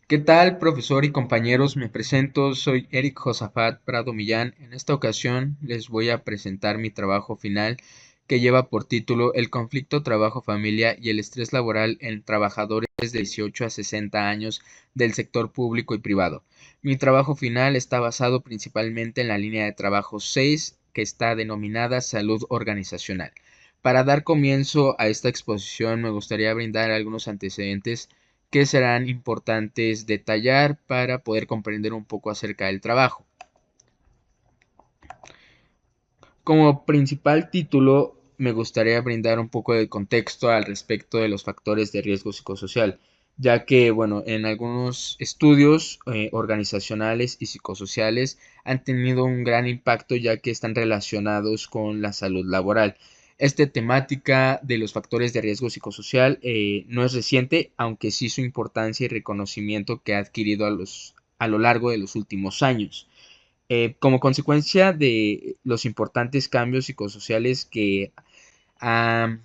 ¿Qué tal, profesor y compañeros? Me presento, soy Eric Josafat Prado Millán. En esta ocasión les voy a presentar mi trabajo final que lleva por título El conflicto trabajo-familia y el estrés laboral en trabajadores de 18 a 60 años del sector público y privado. Mi trabajo final está basado principalmente en la línea de trabajo 6, que está denominada salud organizacional. Para dar comienzo a esta exposición me gustaría brindar algunos antecedentes que serán importantes detallar para poder comprender un poco acerca del trabajo. Como principal título, me gustaría brindar un poco de contexto al respecto de los factores de riesgo psicosocial, ya que, bueno, en algunos estudios organizacionales y psicosociales han tenido un gran impacto ya que están relacionados con la salud laboral. Esta temática de los factores de riesgo psicosocial no es reciente, aunque sí su importancia y reconocimiento que ha adquirido a lo largo de los últimos años. Como consecuencia de los importantes cambios psicosociales ha-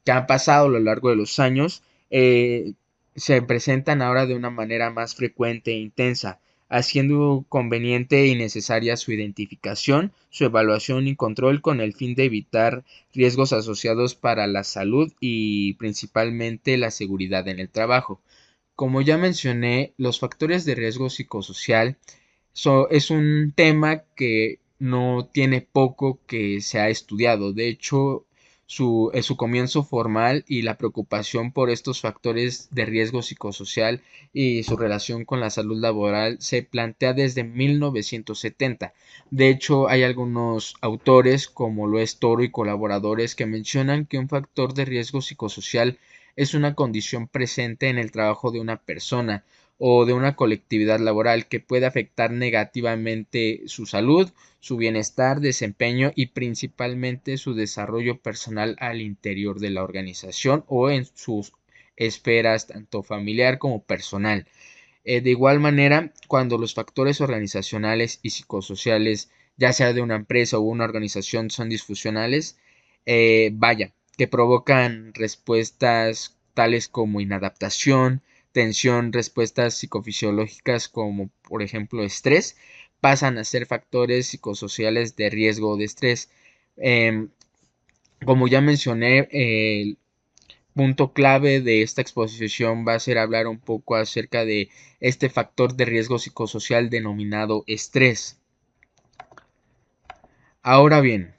que han pasado a lo largo de los años, se presentan ahora de una manera más frecuente e intensa, haciendo conveniente y necesaria su identificación, su evaluación y control con el fin de evitar riesgos asociados para la salud y principalmente la seguridad en el trabajo. Como ya mencioné, los factores de riesgo psicosocial es un tema que no tiene poco que se ha estudiado. De hecho, su comienzo formal y la preocupación por estos factores de riesgo psicosocial y su relación con la salud laboral se plantea desde 1970. De hecho, hay algunos autores, como lo es Toro y colaboradores, que mencionan que un factor de riesgo psicosocial es una condición presente en el trabajo de una persona o de una colectividad laboral que puede afectar negativamente su salud, su bienestar, desempeño y principalmente su desarrollo personal al interior de la organización o en sus esferas tanto familiar como personal. De igual manera, cuando los factores organizacionales y psicosociales, ya sea de una empresa o una organización, son disfuncionales, que provocan respuestas tales como inadaptación, tensión, respuestas psicofisiológicas como por ejemplo estrés, pasan a ser factores psicosociales de riesgo de estrés. Em, Como ya mencioné, el punto clave de esta exposición va a ser hablar un poco acerca de este factor de riesgo psicosocial denominado estrés. Ahora bien,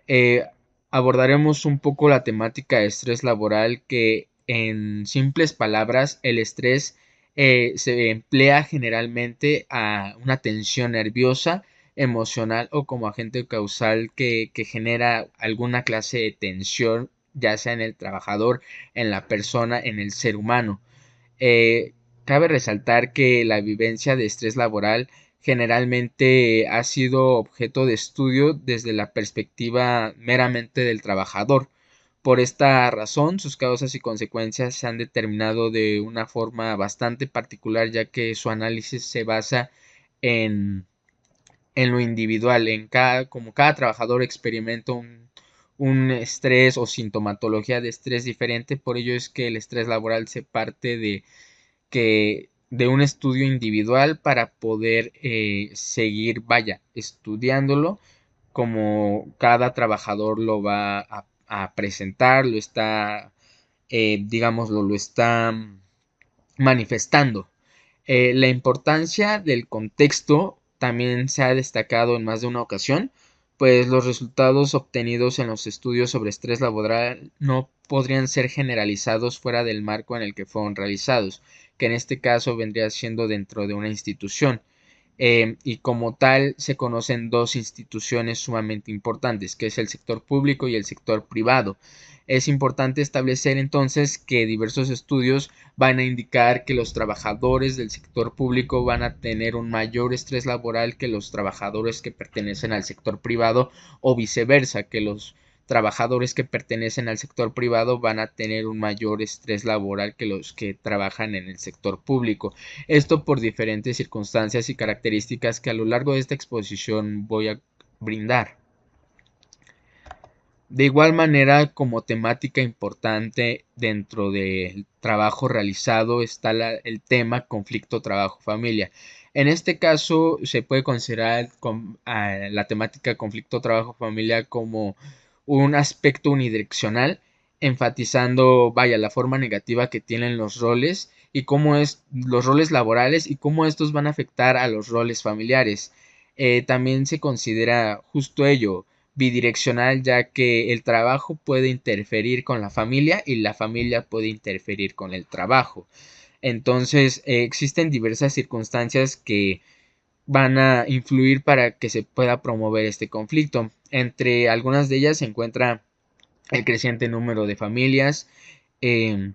eh, abordaremos un poco la temática de estrés laboral que en simples palabras el estrés se emplea generalmente a una tensión nerviosa, emocional o como agente causal que genera alguna clase de tensión ya sea en el trabajador, en la persona, en el ser humano. Eh, Cabe resaltar que la vivencia de estrés laboral generalmente ha sido objeto de estudio desde la perspectiva meramente del trabajador. Por esta razón, sus causas y consecuencias se han determinado de una forma bastante particular, ya que su análisis se basa en, en lo individual, como cada trabajador experimenta un estrés o sintomatología de estrés diferente, por ello es que el estrés laboral se parte de un estudio individual para poder seguir, estudiándolo como cada trabajador lo va a presentar, lo está, lo está manifestando. La importancia del contexto también se ha destacado en más de una ocasión, pues los resultados obtenidos en los estudios sobre estrés laboral no podrían ser generalizados fuera del marco en el que fueron realizados, que en este caso vendría siendo dentro de una institución. Y como tal se conocen dos instituciones sumamente importantes, que es el sector público y el sector privado. Es importante establecer entonces que diversos estudios van a indicar que los trabajadores del sector público van a tener un mayor estrés laboral que los trabajadores que pertenecen al sector privado o viceversa, que los trabajadores que pertenecen al sector privado van a tener un mayor estrés laboral que los que trabajan en el sector público. Esto por diferentes circunstancias y características que a lo largo de esta exposición voy a brindar. De igual manera, como temática importante dentro del trabajo realizado está el tema conflicto trabajo-familia. En este caso, se puede considerar la temática conflicto trabajo-familia como un aspecto unidireccional, enfatizando, vaya, la forma negativa que tienen los roles y cómo es los roles laborales y cómo estos van a afectar a los roles familiares. También se considera justo ello bidireccional, ya que el trabajo puede interferir con la familia y la familia puede interferir con el trabajo. Entonces, existen diversas circunstancias que van a influir para que se pueda promover este conflicto. Entre algunas de ellas se encuentra el creciente número de familias, eh,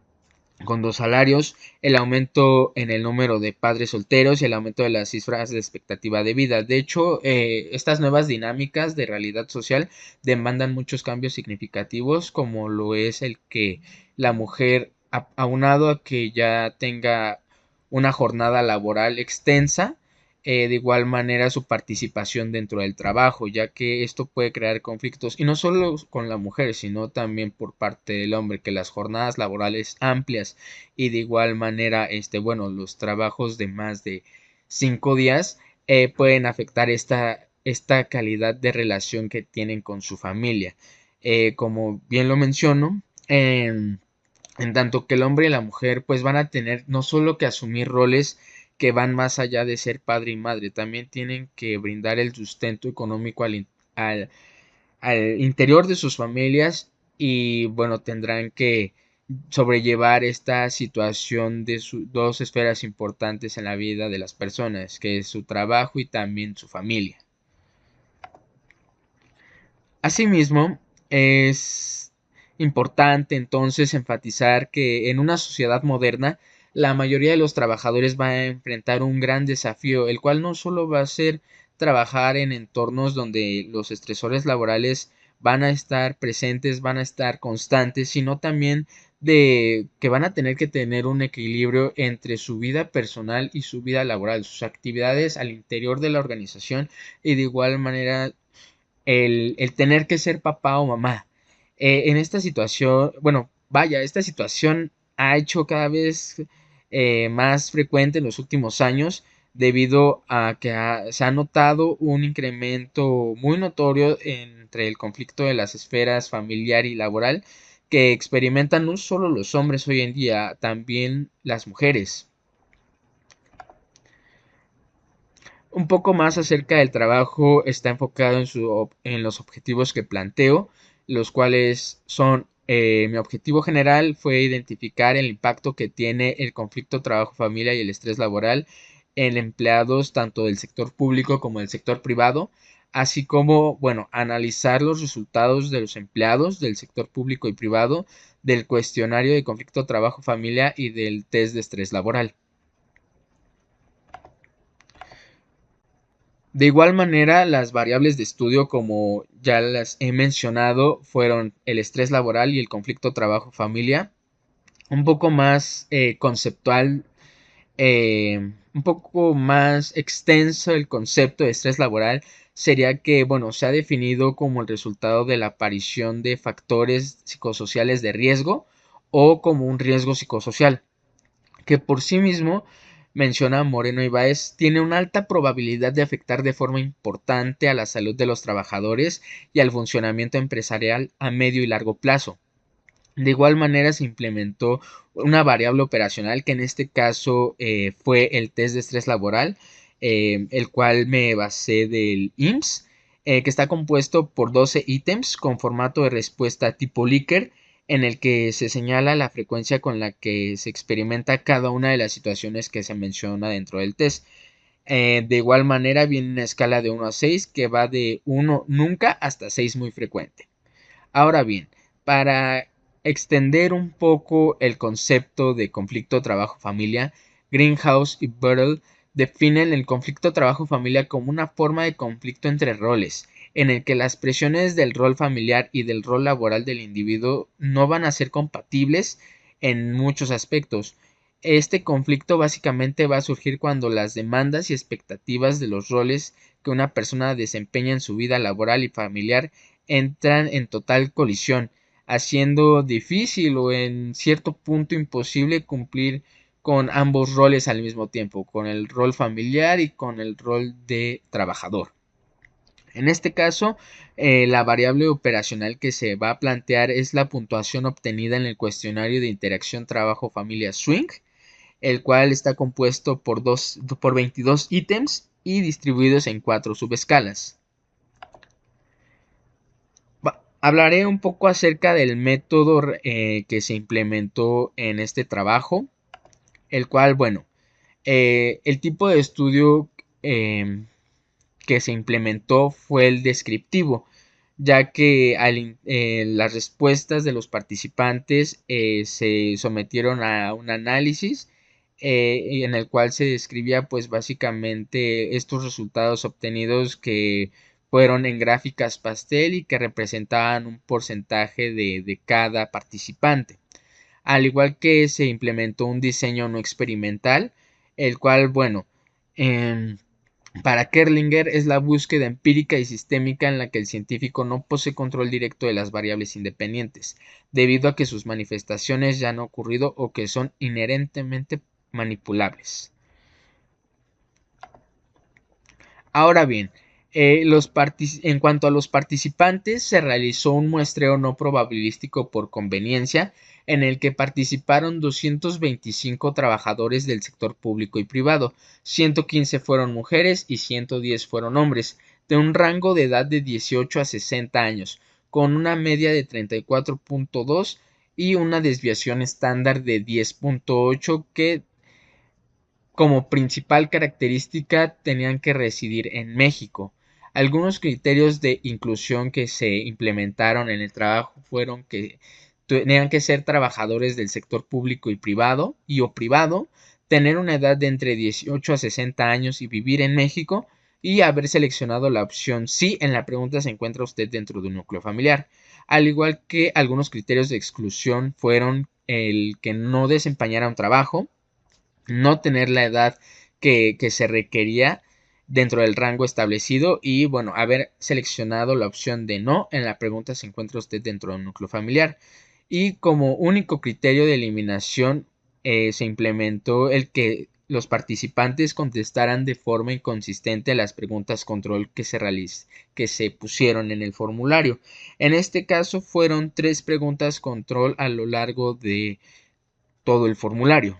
con dos salarios, el aumento en el número de padres solteros y el aumento de las cifras de expectativa de vida. De hecho, estas nuevas dinámicas de realidad social demandan muchos cambios significativos, como lo es el que la mujer, aunado a que ya tenga una jornada laboral extensa, de igual manera su participación dentro del trabajo, ya que esto puede crear conflictos y no solo con la mujer, sino también por parte del hombre, que las jornadas laborales amplias y de igual manera, bueno, los trabajos de más de 5 días pueden afectar esta calidad de relación que tienen con su familia. Como bien lo menciono, en tanto que el hombre y la mujer pues van a tener no solo que asumir roles que van más allá de ser padre y madre, también tienen que brindar el sustento económico al, al interior de sus familias y bueno, tendrán que sobrellevar esta situación de sus dos esferas importantes en la vida de las personas, que es su trabajo y también su familia. Asimismo, es importante entonces enfatizar que en una sociedad moderna la mayoría de los trabajadores va a enfrentar un gran desafío, el cual no solo va a ser trabajar en entornos donde los estresores laborales van a estar presentes, van a estar constantes, sino también de que van a tener que tener un equilibrio entre su vida personal y su vida laboral, sus actividades al interior de la organización y de igual manera el tener que ser papá o mamá. En esta situación, bueno, vaya, esta situación ha hecho cada vez más frecuente en los últimos años debido a que se ha notado un incremento muy notorio entre el conflicto de las esferas familiar y laboral que experimentan no solo los hombres hoy en día, también las mujeres. Un poco más acerca del trabajo está enfocado en los objetivos que planteo, los cuales son, mi objetivo general fue identificar el impacto que tiene el conflicto trabajo-familia y el estrés laboral en empleados tanto del sector público como del sector privado, así como, bueno, analizar los resultados de los empleados del sector público y privado, del cuestionario de conflicto trabajo-familia y del test de estrés laboral. De igual manera, las variables de estudio, como ya las he mencionado, fueron el estrés laboral y el conflicto trabajo-familia. Un poco más conceptual, un poco más extenso el concepto de estrés laboral sería que, bueno, se ha definido como el resultado de la aparición de factores psicosociales de riesgo o como un riesgo psicosocial que por sí mismo, menciona Moreno Ibáez, tiene una alta probabilidad de afectar de forma importante a la salud de los trabajadores y al funcionamiento empresarial a medio y largo plazo. De igual manera se implementó una variable operacional que en este caso fue el test de estrés laboral, el cual me basé del IMSS, que está compuesto por 12 ítems con formato de respuesta tipo Likert, en el que se señala la frecuencia con la que se experimenta cada una de las situaciones que se menciona dentro del test. De igual manera viene una escala de 1 a 6 que va de 1 nunca hasta 6 muy frecuente. Ahora bien, para extender un poco el concepto de conflicto trabajo-familia, Greenhouse y Buttle definen el conflicto trabajo-familia como una forma de conflicto entre roles, en el que las presiones del rol familiar y del rol laboral del individuo no van a ser compatibles en muchos aspectos. Este conflicto básicamente va a surgir cuando las demandas y expectativas de los roles que una persona desempeña en su vida laboral y familiar entran en total colisión, haciendo difícil o en cierto punto imposible cumplir con ambos roles al mismo tiempo, con el rol familiar y con el rol de trabajador. En este caso, la variable operacional que se va a plantear es la puntuación obtenida en el cuestionario de interacción trabajo-familia Swing, el cual está compuesto por 22 ítems y distribuidos en 4 subescalas. Hablaré un poco acerca del método que se implementó en este trabajo, el cual, bueno, el tipo de estudio que se implementó fue el descriptivo, ya que las respuestas de los participantes se sometieron a un análisis en el cual se describía pues básicamente estos resultados obtenidos que fueron en gráficas pastel y que representaban un porcentaje de cada participante. Al igual que se implementó un diseño no experimental, el cual, bueno, para Kerlinger es la búsqueda empírica y sistémica en la que el científico no posee control directo de las variables independientes, debido a que sus manifestaciones ya han ocurrido o que son inherentemente manipulables. Ahora bien, en cuanto a los participantes, se realizó un muestreo no probabilístico por conveniencia en el que participaron 225 trabajadores del sector público y privado, 115 fueron mujeres y 110 fueron hombres, de un rango de edad de 18 a 60 años, con una media de 34.2 y una desviación estándar de 10.8 que como principal característica tenían que residir en México. Algunos criterios de inclusión que se implementaron en el trabajo fueron que tenían que ser trabajadores del sector público y privado o privado, tener una edad de entre 18 a 60 años y vivir en México y haber seleccionado la opción sí en la pregunta ¿se encuentra usted dentro de un núcleo familiar? Al igual que algunos criterios de exclusión fueron el que no desempeñara un trabajo, no tener la edad que se requería dentro del rango establecido y bueno, haber seleccionado la opción de no en la pregunta ¿se encuentra usted dentro de un núcleo familiar? Y como único criterio de eliminación se implementó el que los participantes contestaran de forma inconsistente las preguntas control que se pusieron en el formulario. En este caso fueron 3 preguntas control a lo largo de todo el formulario.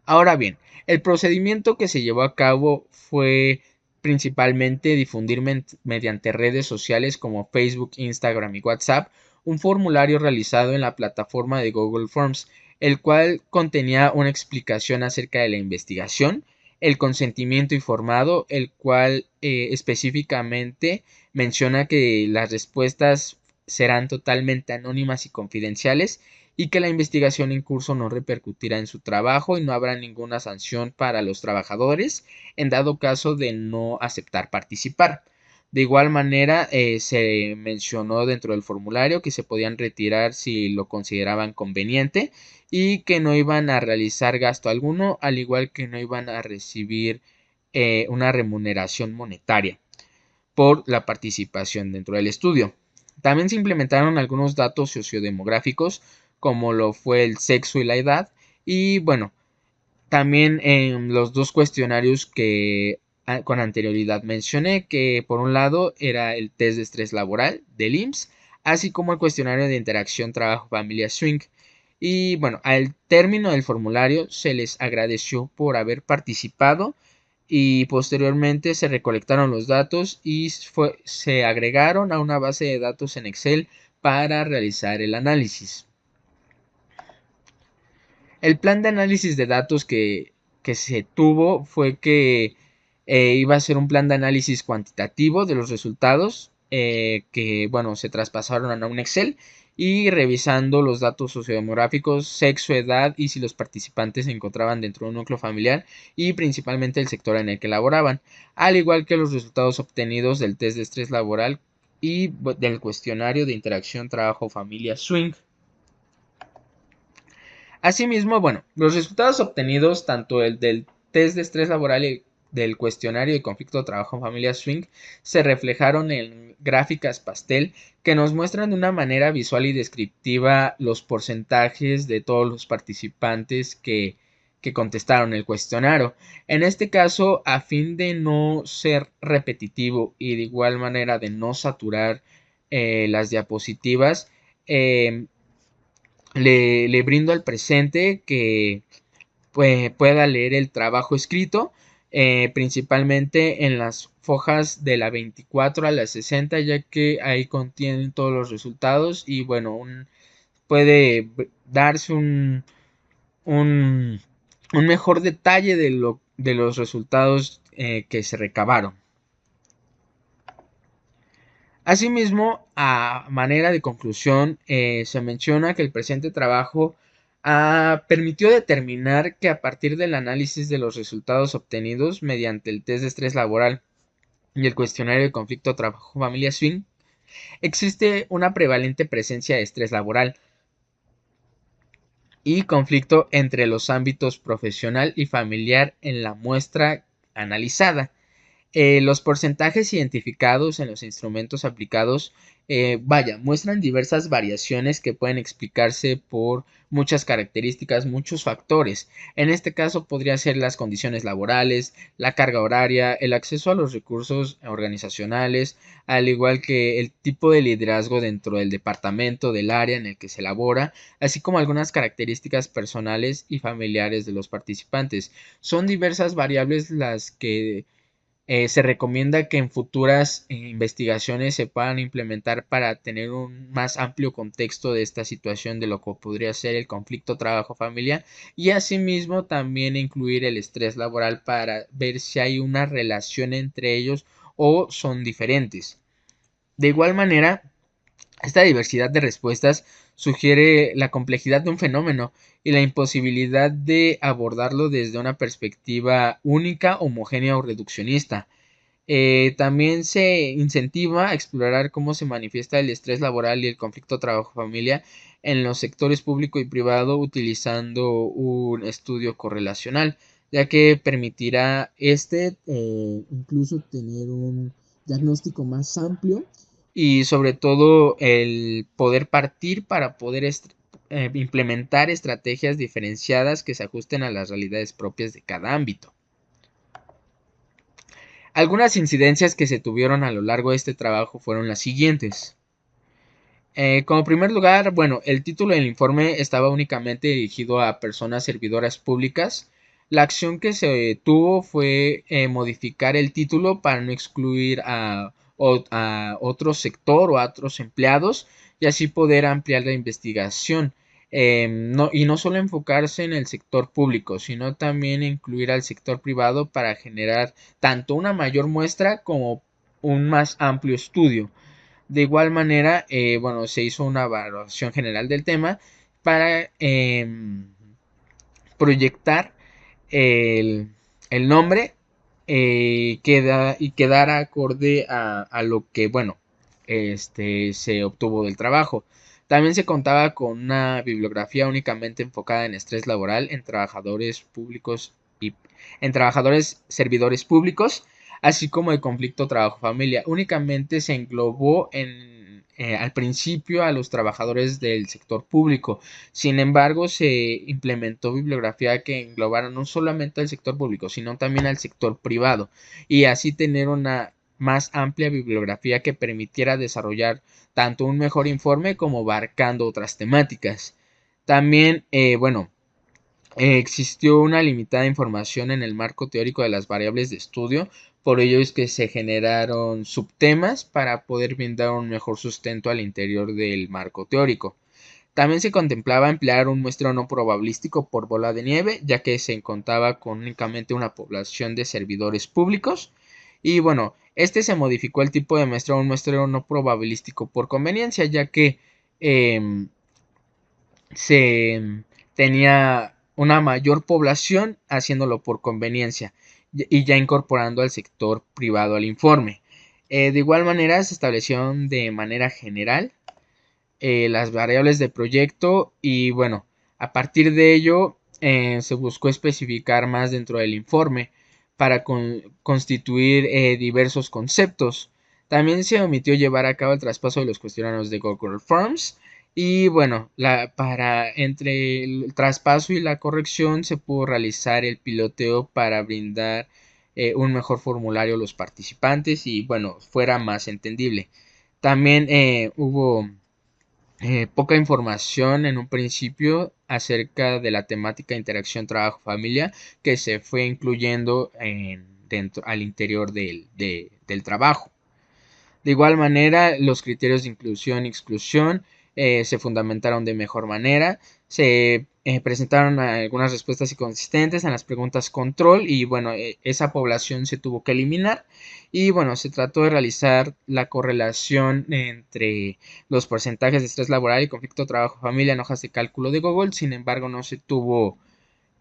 Ahora bien, el procedimiento que se llevó a cabo fue principalmente difundir mediante redes sociales como Facebook, Instagram y WhatsApp un formulario realizado en la plataforma de Google Forms, el cual contenía una explicación acerca de la investigación, el consentimiento informado, el cual específicamente menciona que las respuestas serán totalmente anónimas y confidenciales y que la investigación en curso no repercutirá en su trabajo y no habrá ninguna sanción para los trabajadores en dado caso de no aceptar participar. De igual manera, se mencionó dentro del formulario que se podían retirar si lo consideraban conveniente y que no iban a realizar gasto alguno, al igual que no iban a recibir una remuneración monetaria por la participación dentro del estudio. También se implementaron algunos datos sociodemográficos como lo fue el sexo y la edad y bueno, también en los 2 cuestionarios que con anterioridad mencioné, que por un lado era el test de estrés laboral del IMSS, así como el cuestionario de interacción trabajo-familia Swing. Y bueno, al término del formulario se les agradeció por haber participado y posteriormente se recolectaron los datos y se agregaron a una base de datos en Excel para realizar el análisis. El plan de análisis de datos que se tuvo fue que iba a ser un plan de análisis cuantitativo de los resultados que, bueno, se traspasaron a un Excel y revisando los datos sociodemográficos, sexo, edad y si los participantes se encontraban dentro de un núcleo familiar y principalmente el sector en el que laboraban, al igual que los resultados obtenidos del test de estrés laboral y del cuestionario de interacción trabajo-familia Swing. Asimismo, bueno, los resultados obtenidos, tanto el del test de estrés laboral del cuestionario de conflicto trabajo-familia swing se reflejaron en gráficas pastel que nos muestran de una manera visual y descriptiva los porcentajes de todos los participantes que contestaron el cuestionario. En este caso, a fin de no ser repetitivo y de igual manera de no saturar las diapositivas, eh, le brindo al presente que pueda leer el trabajo escrito, principalmente en las fojas de la 24 a la 60, ya que ahí contienen todos los resultados y bueno, puede darse un, un mejor detalle de los resultados que se recabaron. Asimismo, a manera de conclusión, se menciona que el presente trabajo permitió determinar que a partir del análisis de los resultados obtenidos mediante el test de estrés laboral y el cuestionario de conflicto trabajo-familia swing, existe una prevalente presencia de estrés laboral y conflicto entre los ámbitos profesional y familiar en la muestra analizada. Los porcentajes identificados en los instrumentos aplicados, muestran diversas variaciones que pueden explicarse por muchas características, muchos factores. En este caso podría ser las condiciones laborales, la carga horaria, el acceso a los recursos organizacionales, al igual que el tipo de liderazgo dentro del departamento, del área en el que se elabora, así como algunas características personales y familiares de los participantes. Son diversas variables las que se recomienda que en futuras investigaciones se puedan implementar para tener un más amplio contexto de esta situación de lo que podría ser el conflicto trabajo-familia y asimismo también incluir el estrés laboral para ver si hay una relación entre ellos o son diferentes. De igual manera, esta diversidad de respuestas sugiere la complejidad de un fenómeno y la imposibilidad de abordarlo desde una perspectiva única, homogénea o reduccionista. También se incentiva a explorar cómo se manifiesta el estrés laboral y el conflicto trabajo-familia en los sectores público y privado utilizando un estudio correlacional, ya que permitirá incluso tener un diagnóstico más amplio y sobre todo el poder partir para poder implementar estrategias diferenciadas que se ajusten a las realidades propias de cada ámbito. Algunas incidencias que se tuvieron a lo largo de este trabajo fueron las siguientes. Como primer lugar, bueno, el título del informe estaba únicamente dirigido a personas servidoras públicas. La acción que se tuvo fue modificar el título para no excluir a otro sector o a otros empleados y así poder ampliar la investigación. Y no solo enfocarse en el sector público, sino también incluir al sector privado para generar tanto una mayor muestra como un más amplio estudio. De igual manera, bueno, se hizo una evaluación general del tema para proyectar el, el nombre y quedar acorde a lo que, bueno, se obtuvo del trabajo. También se contaba con una bibliografía únicamente enfocada en estrés laboral en trabajadores públicos y en trabajadores servidores públicos, así como el conflicto trabajo-familia. Únicamente se englobó al principio a los trabajadores del sector público. Sin embargo, se implementó bibliografía que englobara no solamente al sector público, sino también al sector privado, y así tener una más amplia bibliografía que permitiera desarrollar tanto un mejor informe como abarcando otras temáticas. También, existió una limitada información en el marco teórico de las variables de estudio, por ello es que se generaron subtemas para poder brindar un mejor sustento al interior del marco teórico. También se contemplaba emplear un muestreo no probabilístico por bola de nieve, ya que se contaba con únicamente una población de servidores públicos. Y bueno, se modificó el tipo de muestreo a un muestreo no probabilístico por conveniencia, ya que se tenía una mayor población haciéndolo por conveniencia y ya incorporando al sector privado al informe. De igual manera, se establecieron de manera general las variables de proyecto y bueno, a partir de ello se buscó especificar más dentro del informe. para constituir diversos conceptos. También se omitió llevar a cabo el traspaso de los cuestionarios de Google Forms. Y bueno, para entre el traspaso y la corrección se pudo realizar el piloteo para brindar un mejor formulario a los participantes y bueno, fuera más entendible. También hubo poca información en un principio acerca de la temática interacción trabajo-familia que se fue incluyendo al interior del trabajo. De igual manera, los criterios de inclusión y exclusión se fundamentaron de mejor manera. Se presentaron algunas respuestas inconsistentes en las preguntas control y bueno, esa población se tuvo que eliminar. Y bueno, se trató de realizar la correlación entre los porcentajes de estrés laboral y conflicto trabajo-familia en hojas de cálculo de Google. Sin embargo,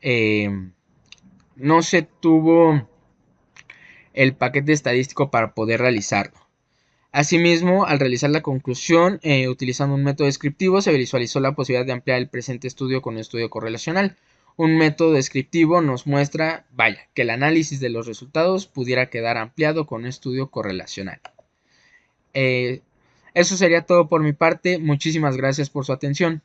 eh, no se tuvo el paquete estadístico para poder realizarlo. Asimismo, al realizar la conclusión, utilizando un método descriptivo, se visualizó la posibilidad de ampliar el presente estudio con un estudio correlacional. Un método descriptivo nos muestra, vaya, que el análisis de los resultados pudiera quedar ampliado con un estudio correlacional. Eso sería todo por mi parte. Muchísimas gracias por su atención.